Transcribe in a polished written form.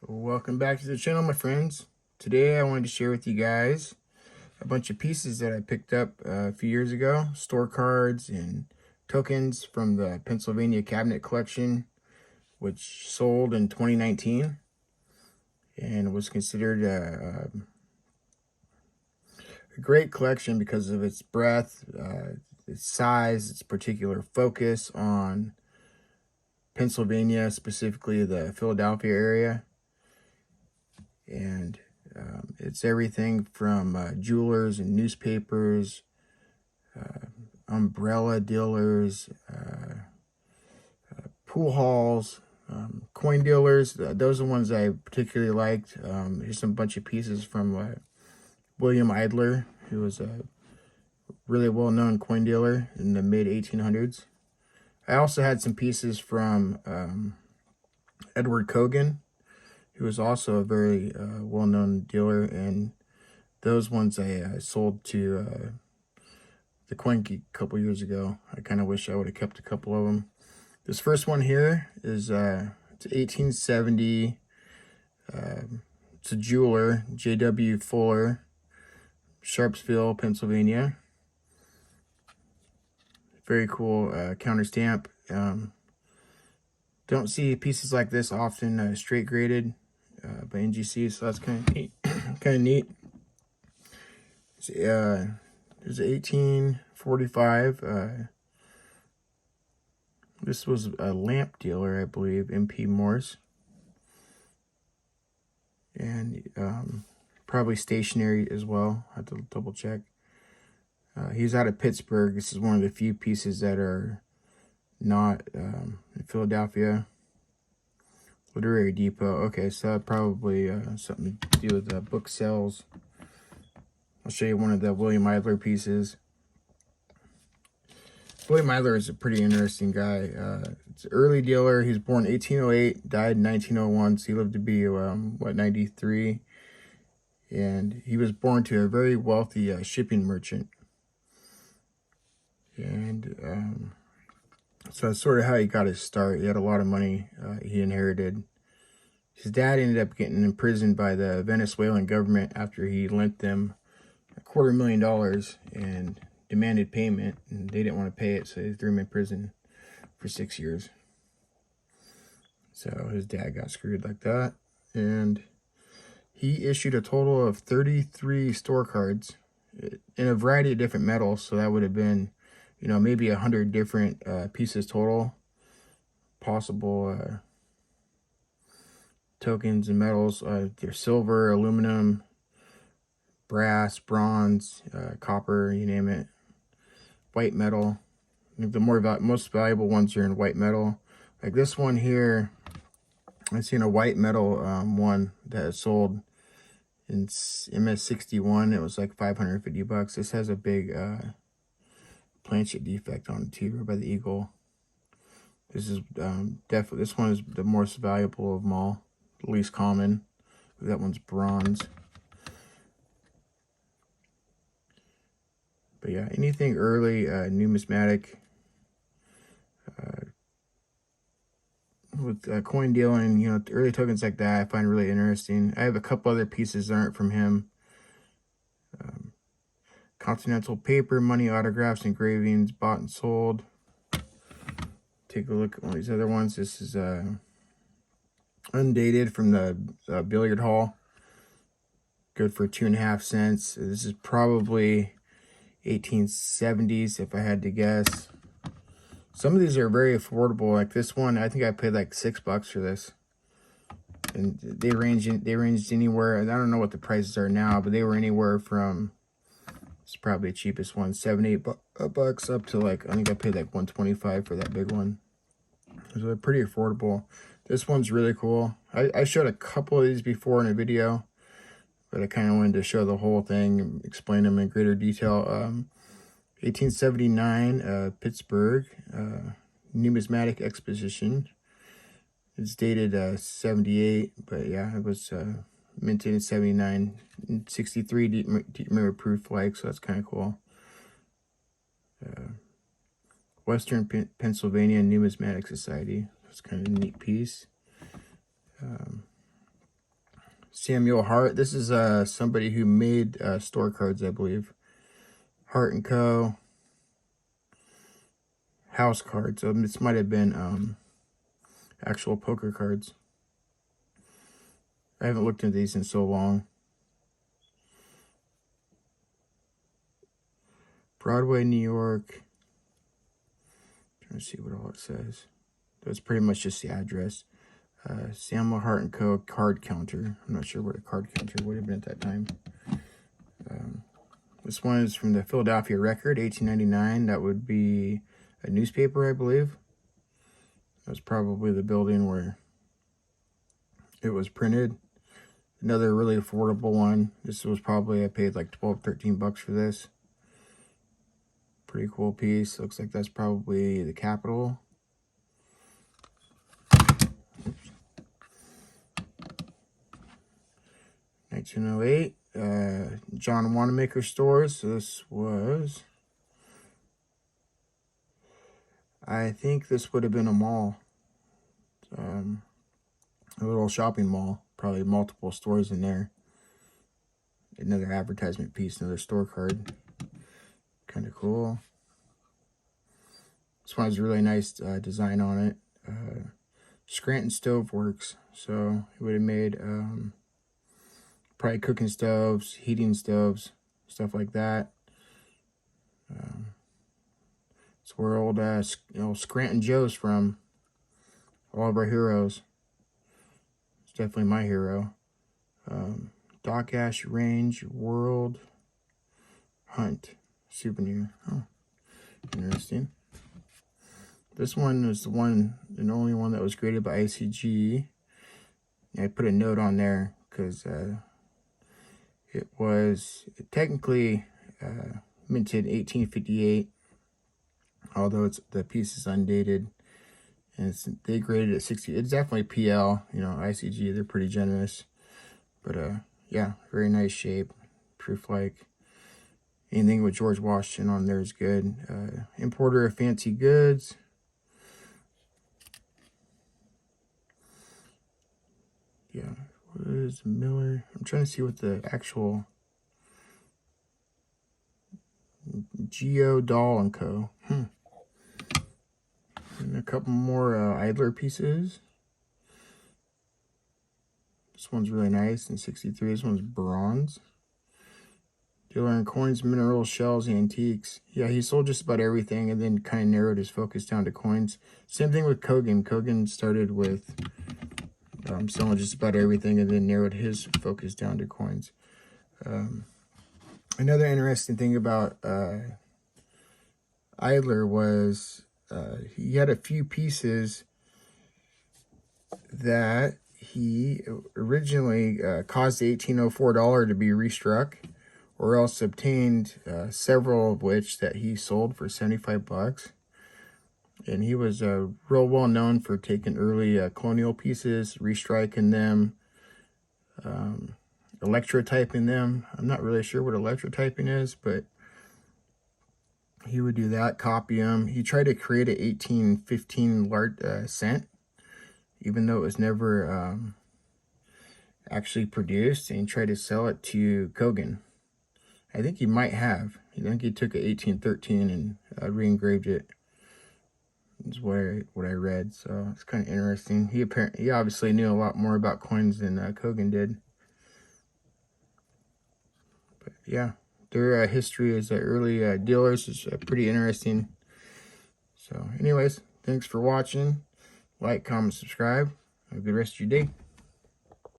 Welcome back to the channel, my friends. Today I wanted to share with you guys a bunch of pieces that I picked up a few years ago. Store cards and tokens from the Pennsylvania Cabinet Collection, which sold in 2019 and was considered a great collection because of its breadth, its size, its particular focus on Pennsylvania, specifically the Philadelphia area. And it's everything from jewelers and newspapers, umbrella dealers, pool halls, coin dealers. Those are the ones I particularly liked. Here's some bunch of pieces from William Idler, who was a really well-known coin dealer in the mid-1800s. I also had some pieces from Edward Cogan, who was also a very well-known dealer, and those ones I sold to the Coin Geek a couple years ago. I kind of wish I would have kept a couple of them. This first one here is it's 1870. It's a jeweler, J.W. Fuller, Sharpsville, Pennsylvania. Very cool counter stamp. Don't see pieces like this often straight graded by NGC, so that's kind of neat. Kind of neat. It's 1845. This was a lamp dealer, I believe, MP Morse, and probably stationary as well. I have to double check. He's out of Pittsburgh. This is one of the few pieces that are not in Philadelphia. Literary Depot. Okay, so probably something to do with book sales. I'll show you one of the William Idler pieces. William Idler is a pretty interesting guy. It's an early dealer. He was born 1808, died in 1901, so he lived to be, 93? And he was born to a very wealthy shipping merchant. And so that's sort of how he got his start. He had a lot of money he inherited. His dad ended up getting imprisoned by the Venezuelan government after he lent them $250,000 and demanded payment, and they didn't want to pay it, so they threw him in prison for 6 years. So his dad got screwed like that, and he issued a total of 33 store cards in a variety of different metals. So that would have been, maybe 100 different pieces total, possible tokens and metals. They're silver, aluminum, brass, bronze, copper, you name it. White metal. I think the most valuable ones are in white metal. Like this one here, I've seen a white metal one that sold in MS61. It was like $550. This has a big planchet defect on it too, by the eagle. This is definitely, this one is the most valuable of them all, the least common. That one's bronze. But yeah, anything early numismatic with coin dealing, early tokens like that, I find really interesting. I have a couple other pieces that aren't from him. Continental paper, money, autographs, engravings, bought and sold. Take a look at one of these other ones. This is undated from the billiard hall. Good for 2.5 cents. This is probably 1870s if I had to guess. Some of these are very affordable. Like this one, I think I paid like $6 for this, and they ranged anywhere. I don't know what the prices are now, but they were anywhere from, it's probably the cheapest one, $7-8 up to like, I think I paid like $125 for that big one. So they're pretty affordable. This one's really cool. I showed a couple of these before in a video, but I kind of wanted to show the whole thing and explain them in greater detail. 1879, Pittsburgh, numismatic exposition. It's dated 78, but yeah, it was minted in 79. 63 deep mirror proof like, so that's kind of cool. Western Pennsylvania Numismatic Society. That's kind of a neat piece. Samuel Hart. This is somebody who made store cards, I believe. Hart and Co. House cards. So this might have been actual poker cards. I haven't looked into these in so long. Broadway, New York. Trying to see what all it says. That's pretty much just the address. Samuel Hart and Co. card counter. I'm not sure what a card counter would have been at that time. This one is from the Philadelphia Record, 1899. That would be a newspaper, I believe. That's probably the building where it was printed. Another really affordable one. This was probably, I paid like 12, 13 bucks for this. Pretty cool piece. Looks like that's probably the Capitol. Oops. 1908. John Wanamaker stores. So this was, I think this would have been a mall. A little shopping mall. Probably multiple stores in there. Another advertisement piece, another store card. Kind of cool. This one has a really nice design on it. Scranton Stove Works. So it would have made probably cooking stoves, heating stoves, stuff like that. It's where old Scranton Joe's from. All of our heroes. It's definitely my hero. Dock Ash Range World Hunt souvenir. Oh, interesting. This one was the one and only one that was graded by ICG. I put a note on there because it was technically minted 1858, although the piece is undated, and they graded it 60. It's definitely PL, you know, ICG. They're pretty generous, but yeah, very nice shape. Proof like anything with George Washington on there is good. Importer of fancy goods. Yeah, what is Miller? I'm trying to see what the actual Geo Doll and Co. And a couple more Idler pieces. This one's really nice in 63. This one's bronze. Dealer in coins, minerals, shells, antiques. Yeah, he sold just about everything and then kind of narrowed his focus down to coins. Same thing with Kogan. Kogan started with selling just about everything and then narrowed his focus down to coins. Another interesting thing about Idler was he had a few pieces that he originally caused the $1804 to be restruck, or else obtained several of which that he sold for 75 bucks. And he was real well known for taking early colonial pieces, restriking them, electrotyping them. I'm not really sure what electrotyping is, but he would do that, copy them. He tried to create an 1815 cent, even though it was never actually produced, and he tried to sell it to Kogan. I think he might have. I think he took an 1813 and re-engraved it. Is what I read, so it's kind of interesting. He obviously knew a lot more about coins than Kogan did. But yeah, their history as early dealers is pretty interesting. So anyways, thanks for watching. Like, comment, subscribe. Have a good rest of your day.